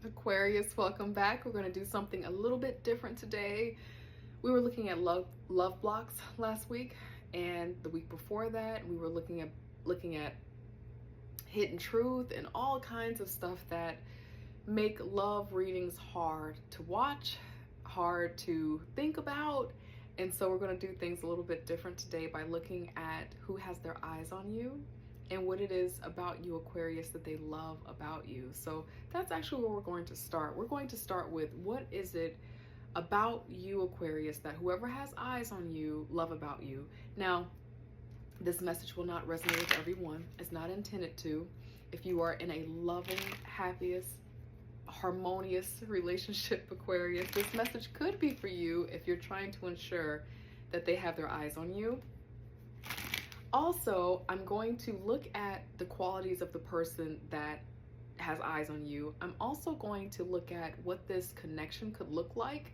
Aquarius, welcome back. We're going to do something a little bit different today. We were looking at love blocks last week, and the week before that, we were looking at hidden truth and all kinds of stuff that make love readings hard to watch, hard to think about. And so we're going to do things a little bit different today by looking at who has their eyes on you and what it is about you, Aquarius, that they love about you. So that's actually where we're going to start. We're going to start with, what is it about you, Aquarius, that whoever has eyes on you love about you? Now, this message will not resonate with everyone. It's not intended to. If you are in a loving, happiest, harmonious relationship, Aquarius, this message could be for you if you're trying to ensure that they have their eyes on you. Also, I'm going to look at the qualities of the person that has eyes on you. I'm also going to look at what this connection could look like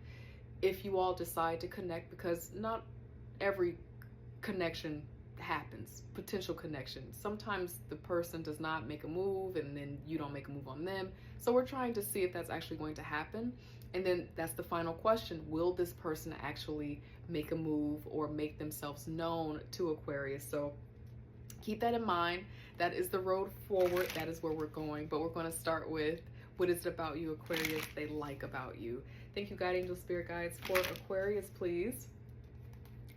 if you all decide to connect, because not every connection happens. Potential connection. Sometimes the person does not make a move and then you don't make a move on them. So we're trying to see if that's actually going to happen. And then that's the final question. Will this person actually make a move or make themselves known to Aquarius? So keep that in mind. That is the road forward. That is where we're going. But we're going to start with, what is it about you, Aquarius, they like about you? Thank you, guide angel spirit guides. For Aquarius, please.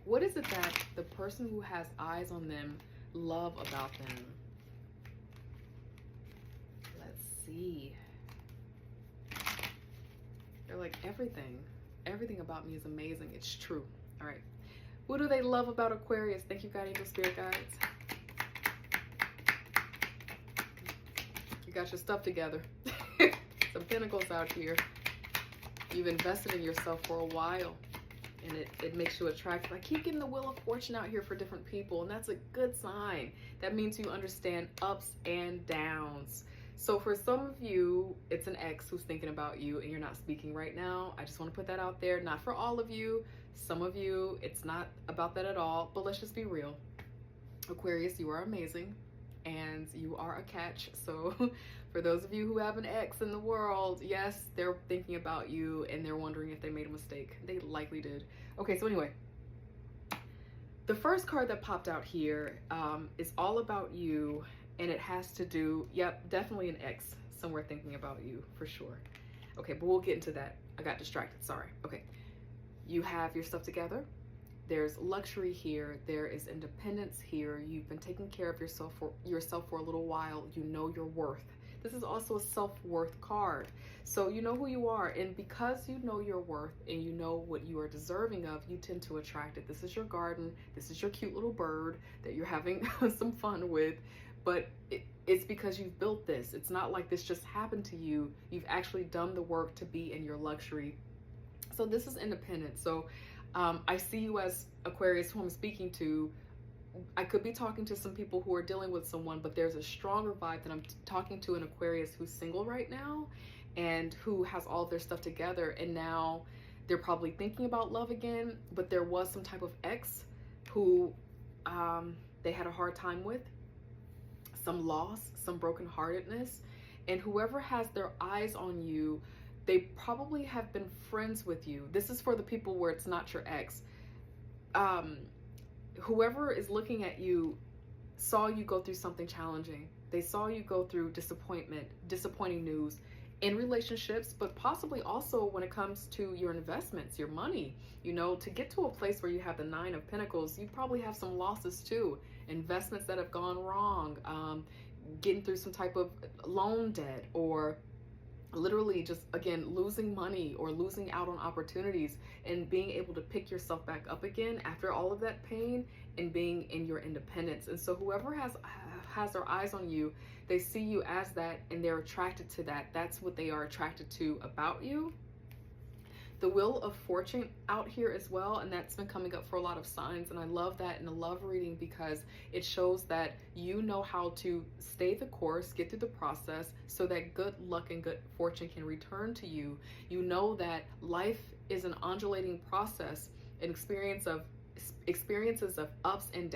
What is it that the person who has eyes on them love about them? Let's see. They're like, everything about me is amazing. It's true. All right. What do they love about Aquarius? Thank you, guide angel spirit guides. You got your stuff together. Some pentacles out here. You've invested in yourself for a while, and it makes you attractive. I keep getting the Wheel of Fortune out here for different people, and that's a good sign. That means you understand ups and downs. So for some of you, it's an ex who's thinking about you and you're not speaking right now. I just want to put that out there. Not for all of you. Some of you, it's not about that at all. But let's just be real. Aquarius, you are amazing and you are a catch. So for those of you who have an ex in the world, yes, they're thinking about you and they're wondering if they made a mistake. They likely did. Okay, so anyway, the first card that popped out here is all about you. And it has to do, yep, definitely an ex somewhere thinking about you for sure. Okay, but we'll get into that. I got distracted, sorry. Okay, you have your stuff together. There's luxury here. There is independence here. You've been taking care of yourself for a little while. You know your worth. This is also a self-worth card. So you know who you are, and because you know your worth and you know what you are deserving of, you tend to attract it. This is your garden. This is your cute little bird that you're having some fun with. But it's because you've built this. It's not like this just happened to you. You've actually done the work to be in your luxury. So this is independent. So I see you as Aquarius, who I'm speaking to. I could be talking to some people who are dealing with someone, but there's a stronger vibe that I'm talking to an Aquarius who's single right now and who has all of their stuff together. And now they're probably thinking about love again, but there was some type of ex who they had a hard time with. Some loss, some brokenheartedness, and whoever has their eyes on you, they probably have been friends with you. This is for the people where it's not your ex. Whoever is looking at you saw you go through something challenging. They saw you go through disappointment, disappointing news in relationships, but possibly also when it comes to your investments, your money. You know, to get to a place where you have the Nine of Pentacles, you probably have some losses too. Investments that have gone wrong, getting through some type of loan debt, or literally just, again, losing money or losing out on opportunities, and being able to pick yourself back up again after all of that pain and being in your independence. And so whoever has their eyes on you, they see you as that and they're attracted to that. That's what they are attracted to about you. The Wheel of Fortune out here as well, and that's been coming up for a lot of signs, and I love that in a love reading because it shows that you know how to stay the course, get through the process, so that good luck and good fortune can return to you. You know that life is an undulating process, an experiences of ups and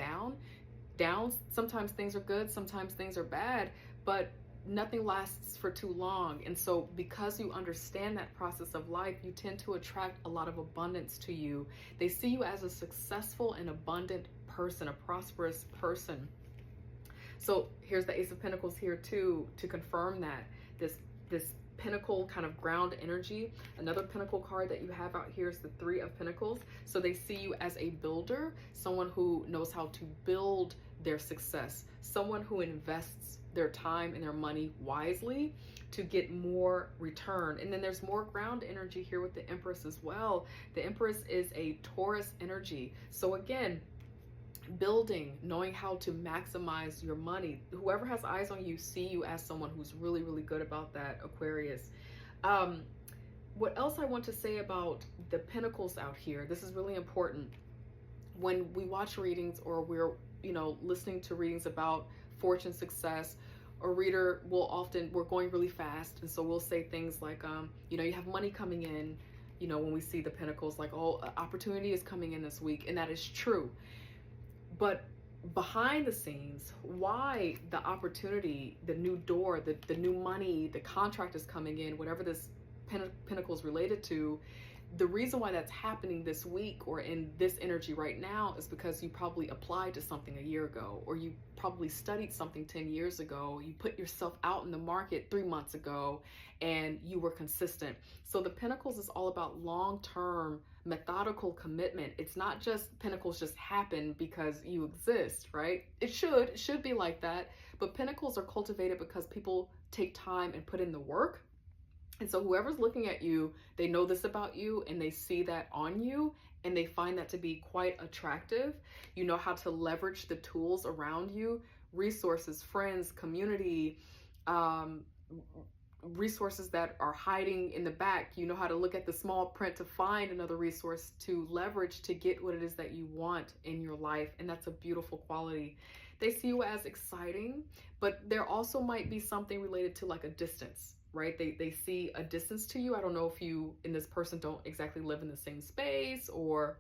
downs. Sometimes things are good, sometimes things are bad, but nothing lasts for too long. And so because you understand that process of life, you tend to attract a lot of abundance to you. They see you as a successful and abundant person, a prosperous person. So here's the Ace of Pentacles here too, to confirm that this Pentacle kind of ground energy. Another Pentacle card that you have out here is the Three of Pentacles. So they see you as a builder, someone who knows how to build their success, someone who invests their time and their money wisely to get more return. And then there's more ground energy here with the Empress as well. The Empress is a Taurus energy. So again, building, knowing how to maximize your money. Whoever has eyes on you see you as someone who's really, really good about that, Aquarius. What else I want to say about the Pentacles out here, this is really important. When we watch readings or we're, listening to readings about fortune, success, a reader will often, we're going really fast. And so we'll say things like, you have money coming in, when we see the Pentacles, like, oh, opportunity is coming in this week. And that is true. But behind the scenes, why the opportunity, the new door, the new money, the contract is coming in, whatever this Pentacle is related to, the reason why that's happening this week or in this energy right now is because you probably applied to something a year ago, or you probably studied something 10 years ago. You put yourself out in the market 3 months ago and you were consistent. So the Pentacles is all about long-term methodical commitment. It's not just Pentacles just happen because you exist, right? It should be like that. But Pentacles are cultivated because people take time and put in the work. And so whoever's looking at you, they know this about you and they see that on you and they find that to be quite attractive. You know how to leverage the tools around you, resources, friends, community, resources that are hiding in the back. You know how to look at the small print to find another resource to leverage to get what it is that you want in your life. And that's a beautiful quality. They see you as exciting, but there also might be something related to like a distance, right? They see a distance to you. I don't know if you and this person don't exactly live in the same space or,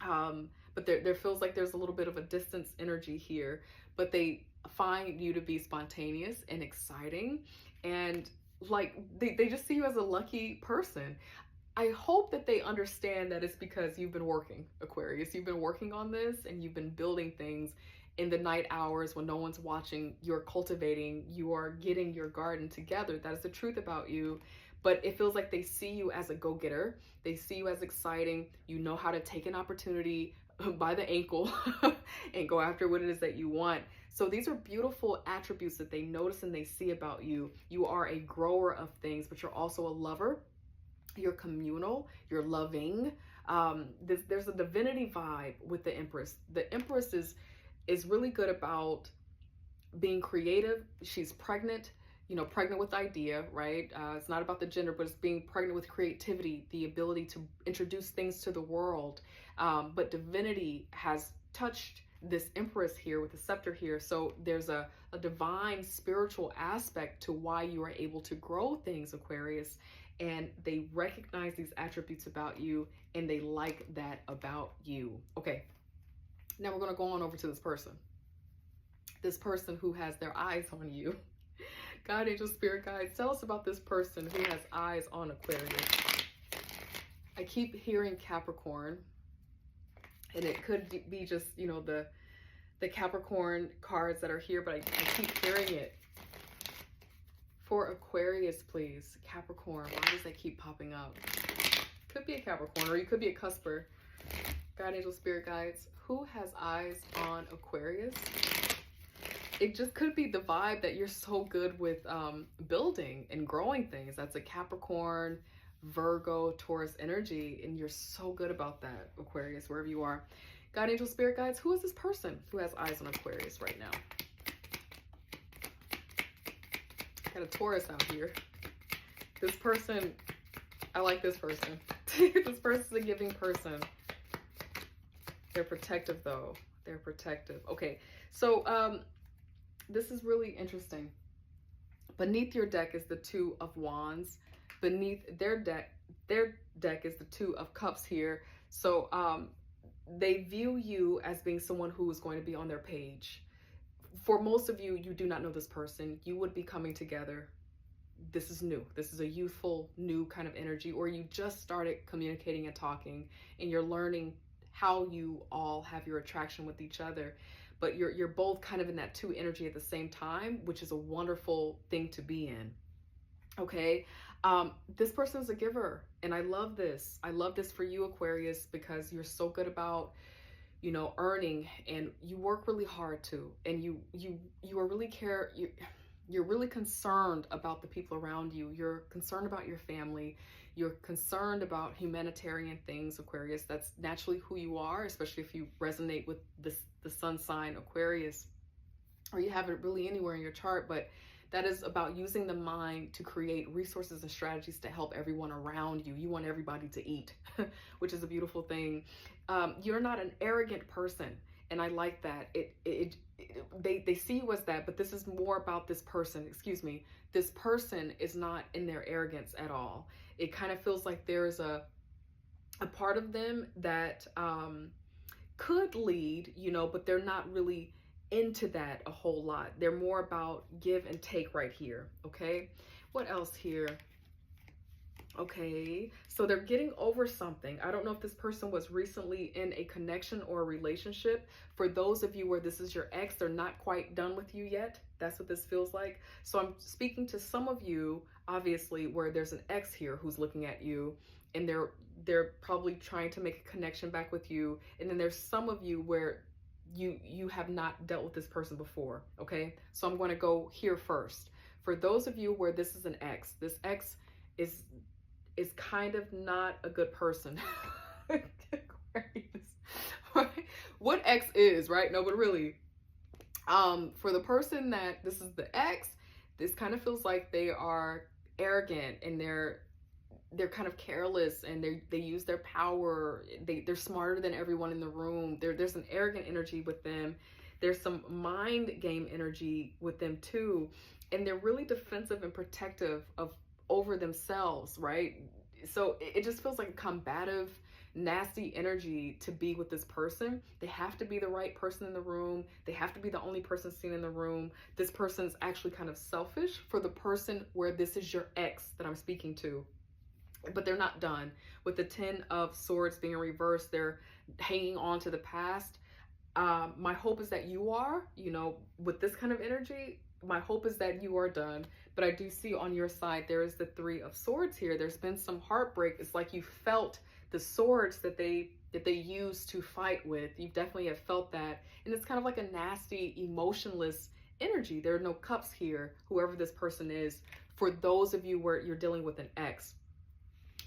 but there feels like there's a little bit of a distance energy here, but they find you to be spontaneous and exciting. And like, they just see you as a lucky person. I hope that they understand that it's because you've been working, Aquarius. You've been working on this and you've been building things in the night hours when no one's watching. You're cultivating, you are getting your garden together. That is the truth about you. But it feels like they see you as a go-getter. They see you as exciting. You know how to take an opportunity by the ankle and go after what it is that you want. So these are beautiful attributes that they notice and they see about you. You are a grower of things, but you're also a lover. You're communal, you're loving. There's a divinity vibe with the Empress. The Empress is really good about being creative. She's pregnant, pregnant with idea, right? It's not about the gender, but it's being pregnant with creativity, the ability to introduce things to the world. But divinity has touched this Empress here with the scepter here. So there's a divine spiritual aspect to why you are able to grow things, Aquarius. And they recognize these attributes about you and they like that about you. Okay, now we're going to go on over to this person. This person who has their eyes on you. God, angel, spirit guides, tell us about this person who has eyes on Aquarius. I keep hearing Capricorn, and it could be just, the Capricorn cards that are here, but I keep hearing it. For Aquarius, please. Capricorn, why does that keep popping up? Could be a Capricorn, or you could be a cusper. God, angel, spirit guides, who has eyes on Aquarius? It just could be the vibe that you're so good with building and growing things. That's a Capricorn, Virgo, Taurus energy, and you're so good about that, Aquarius, wherever you are. God, angel, spirit guides, who is this person who has eyes on Aquarius right now? Got a Taurus out here. This person, I like this person. This person's a giving person. They're protective though. They're protective. Okay, so this is really interesting. Beneath your deck is the Two of Wands. Beneath their deck is the Two of Cups here. So they view you as being someone who is going to be on their page. for most of you, you do not know this person. You would be coming together. This is new. This is a youthful, new kind of energy, or you just started communicating and talking, and you're learning how you all have your attraction with each other. But you're both kind of in that two energy at the same time, which is a wonderful thing to be in. Okay. This person is a giver, and I love this. I love this for you, Aquarius, because you're so good about, you know, earning, and you work really hard too, and you are really you're really concerned about the people around you. You're concerned about your family. You're concerned about humanitarian things, Aquarius. That's naturally who you are, especially if you resonate with the sun sign Aquarius, or you have it really anywhere in your chart. But that is about using the mind to create resources and strategies to help everyone around you. You want everybody to eat, which is a beautiful thing. You're not an arrogant person, and I like that. They see you as that, but this is more about this person. Excuse me. This person is not in their arrogance at all. It kind of feels like there's a part of them that could lead, you know, but they're not really into that a whole lot. They're more about give and take right here. Okay, what else here? Okay, so they're getting over something. I don't know if this person was recently in a connection or a relationship. For those of you where this is your ex, they're not quite done with you yet. That's what this feels like. So I'm speaking to some of you, obviously, where there's an ex here who's looking at you, and they're probably trying to make a connection back with you. And then there's some of you where you have not dealt with this person before. Okay, so I'm going to go here first. For those of you where this is an ex, this ex is kind of not a good person. What ex is, right? No, but really, for the person that this is the ex, this kind of feels like they are arrogant, and they're kind of careless, and they use their power. They're smarter than everyone in the room. There's an arrogant energy with them. There's some mind game energy with them too, and they're really defensive and protective over themselves, right? So it just feels like a combative, nasty energy to be with this person. They have to be the right person in the room. They have to be the only person seen in the room. This person is actually kind of selfish for the person where this is your ex that I'm speaking to. But they're not done. With the 10 of Swords being reversed, they're hanging on to the past. My hope is that you are, you know, with this kind of energy, my hope is that you are done. But I do see on your side, there is the 3 of Swords here. There's been some heartbreak. It's like you felt the swords that they used to fight with. You definitely have felt that. And it's kind of like a nasty, emotionless energy. There are no cups here, whoever this person is, for those of you where you're dealing with an ex.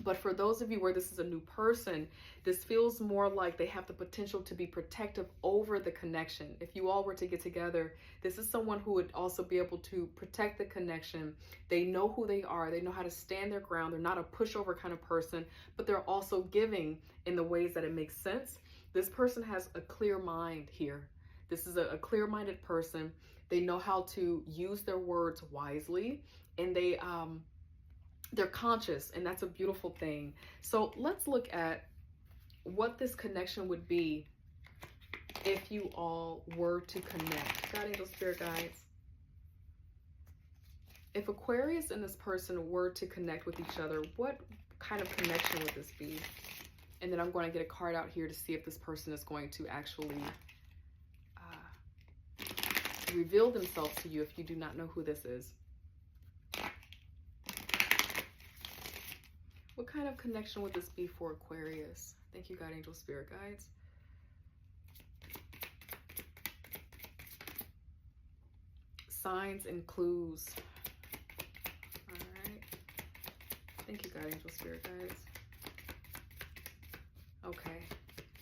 But for those of you where this is a new person, this feels more like they have the potential to be protective over the connection. If you all were to get together, this is someone who would also be able to protect the connection. They know who they are. They know how to stand their ground. They're not a pushover kind of person, but they're also giving in the ways that it makes sense. This person has a clear mind here. This is a clear-minded person. They know how to use their words wisely, and they're conscious, and that's a beautiful thing. So let's look at what this connection would be if you all were to connect. God, angel, spirit guides. If Aquarius and this person were to connect with each other, what kind of connection would this be? And then I'm going to get a card out here to see if this person is going to actually reveal themselves to you if you do not know who this is. What kind of connection would this be for Aquarius? Thank you, God, angel, spirit guides. Signs and clues. All right. Thank you, God, angel, spirit guides. Okay.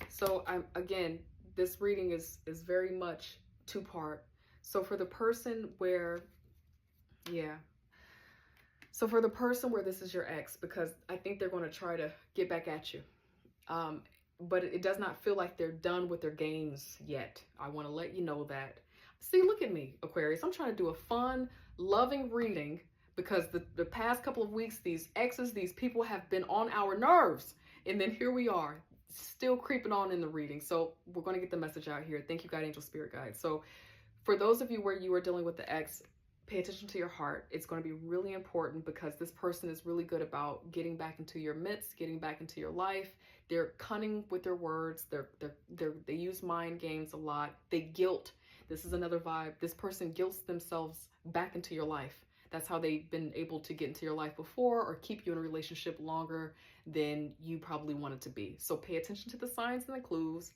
So again, this reading is very much two-part. So for the person where, so for the person where this is your ex, because I think they're going to try to get back at you. But it does not feel like they're done with their games yet. I want to let you know that. See, look at me, Aquarius. I'm trying to do a fun, loving reading because the past couple of weeks, these exes, these people have been on our nerves. And then here we are, still creeping on in the reading. So we're going to get the message out here. Thank you, God, angel, spirit guide. So For those of you where you are dealing with the ex, pay attention to your heart. It's going to be really important because this person is really good about getting back into your midst, getting back into your life. They're cunning with their words. They use mind games a lot. They guilt. This is another vibe. This person guilts themselves back into your life. That's how they've been able to get into your life before or keep you in a relationship longer than you probably wanted to be. So pay attention to the signs and the clues,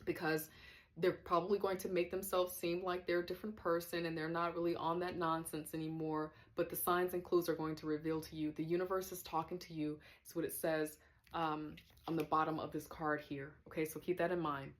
because they're probably going to make themselves seem like they're a different person and they're not really on that nonsense anymore. But the signs and clues are going to reveal to you. The universe is talking to you. It's what it says on the bottom of this card here. Okay, so keep that in mind.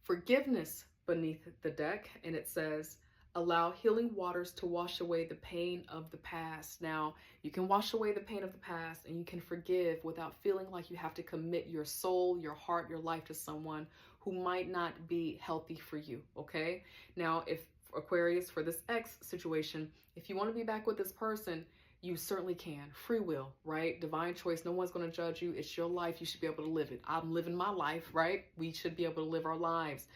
Forgiveness beneath the deck, and it says, allow healing waters to wash away the pain of the past. Now, you can wash away the pain of the past and you can forgive without feeling like you have to commit your soul, your heart, your life to someone who might not be healthy for you, okay? Now, if Aquarius, for this ex situation, if you want to be back with this person, you certainly can. Free will, right? Divine choice. No one's going to judge you. It's your life. You should be able to live it. I'm living my life, right? We should be able to live our lives.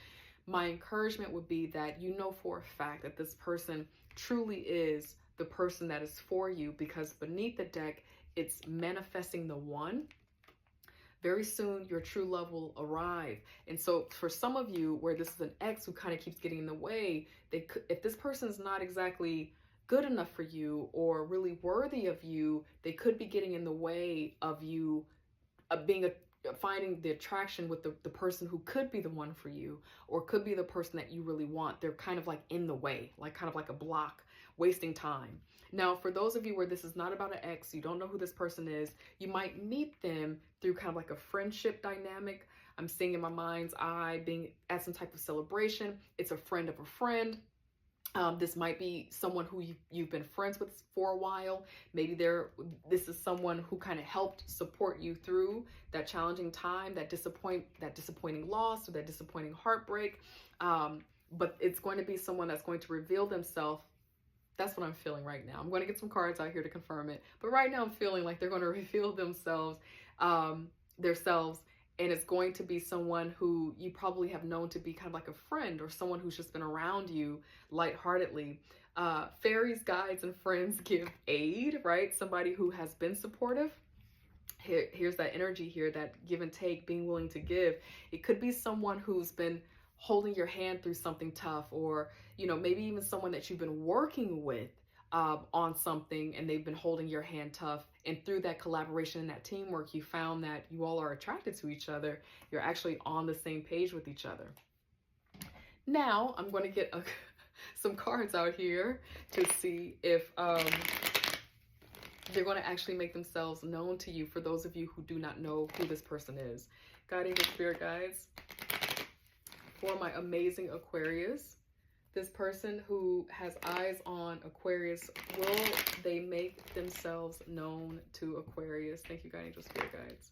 My encouragement would be that you know for a fact that this person truly is the person that is for you, because beneath the deck, it's manifesting the one. Very soon, your true love will arrive. And so for some of you where this is an ex who kind of keeps getting in the way, if this person is not exactly good enough for you or really worthy of you, they could be getting in the way of you finding the attraction with the person who could be the one for you, or could be the person that you really want. They're kind of like in the way, like kind of like a block, wasting time. Now, for those of you where this is not about an ex, you don't know who this person is, you might meet them through kind of like a friendship dynamic. I'm seeing in my mind's eye being at some type of celebration. It's a friend of a friend. This might be someone who you've been friends with for a while. Maybe this is someone who kind of helped support you through that challenging time, that disappointing loss or that disappointing heartbreak. But it's going to be someone that's going to reveal themselves. That's what I'm feeling right now. I'm going to get some cards out here to confirm it. But right now I'm feeling like they're going to reveal themselves, and it's going to be someone who you probably have known to be kind of like a friend, or someone who's just been around you lightheartedly. Fairies, guides, and friends give aid, right? Somebody who has been supportive. Here's that energy here, that give and take, being willing to give. It could be someone who's been holding your hand through something tough, or, maybe even someone that you've been working with on something, and they've been holding your hand tough. And through that collaboration and that teamwork, you found that you all are attracted to each other. You're actually on the same page with each other. Now, I'm going to get some cards out here to see if they're going to actually make themselves known to you, for those of you who do not know who this person is. Guiding the spirit guides for my amazing Aquarius. This person who has eyes on Aquarius, will they make themselves known to Aquarius? Thank you, guiding angel spirit guides.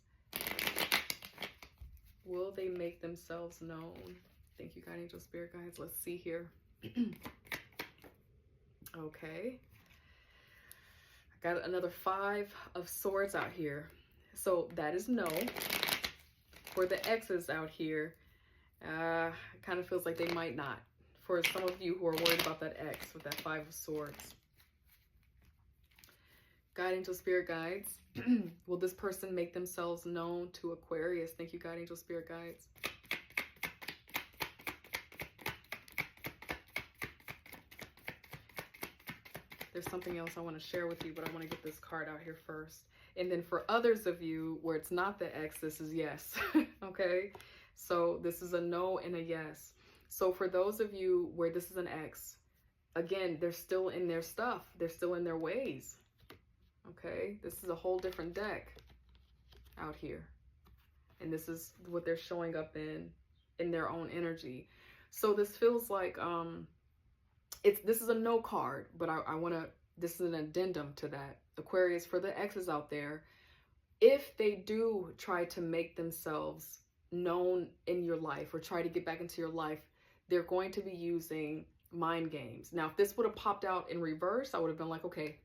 Will they make themselves known? Thank you, guiding angel spirit guides. Let's see here. Okay. I got another 5 of swords out here. So that is no. For the exes out here, it kind of feels like they might not. For some of you who are worried about that ex with that 5 of swords. Guide angel spirit guides. Will this person make themselves known to Aquarius? Thank you, guide angel spirit guides. There's something else I want to share with you, but I want to get this card out here first. And then for others of you where it's not the ex, this is yes. Okay? So this is a no and a yes. So for those of you where this is an ex, again, they're still in their stuff. They're still in their ways. Okay? This is a whole different deck out here. And this is what they're showing up in their own energy. So this feels like this is a no card, but I want to, this is an addendum to that. Aquarius, for the exes out there, if they do try to make themselves known in your life or try to get back into your life, they're going to be using mind games. Now, if this would have popped out in reverse, I would have been like, okay,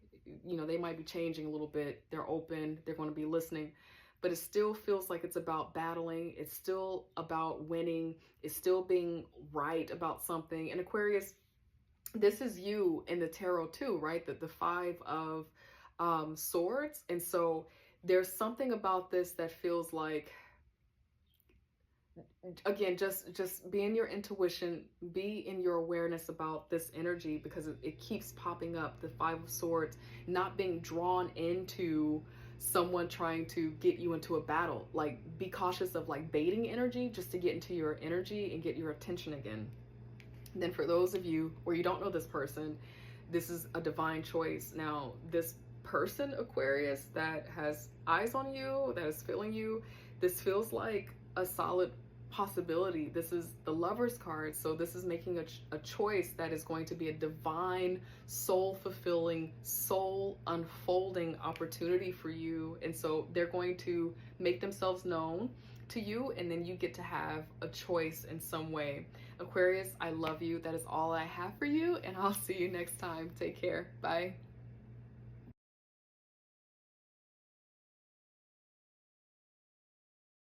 they might be changing a little bit. They're open. They're going to be listening. but it still feels like it's about battling. It's still about winning. It's still being right about something. And Aquarius, this is you in the tarot too, right? The Five of Swords. And so there's something about this that feels like, again, just be in your intuition, be in your awareness about this energy, because it keeps popping up. The Five of Swords, not being drawn into someone trying to get you into a battle. Like, be cautious of like baiting energy just to get into your energy and get your attention again. And then for those of you where you don't know this person, this is a divine choice. Now, this person, Aquarius, that has eyes on you, that is feeling you, this feels like a solid possibility. This is the Lover's card. So this is making a choice that is going to be a divine, soul-fulfilling, soul-unfolding opportunity for you. And so they're going to make themselves known to you, and then you get to have a choice in some way. Aquarius, I love you. That is all I have for you, and I'll see you next time. Take care. Bye.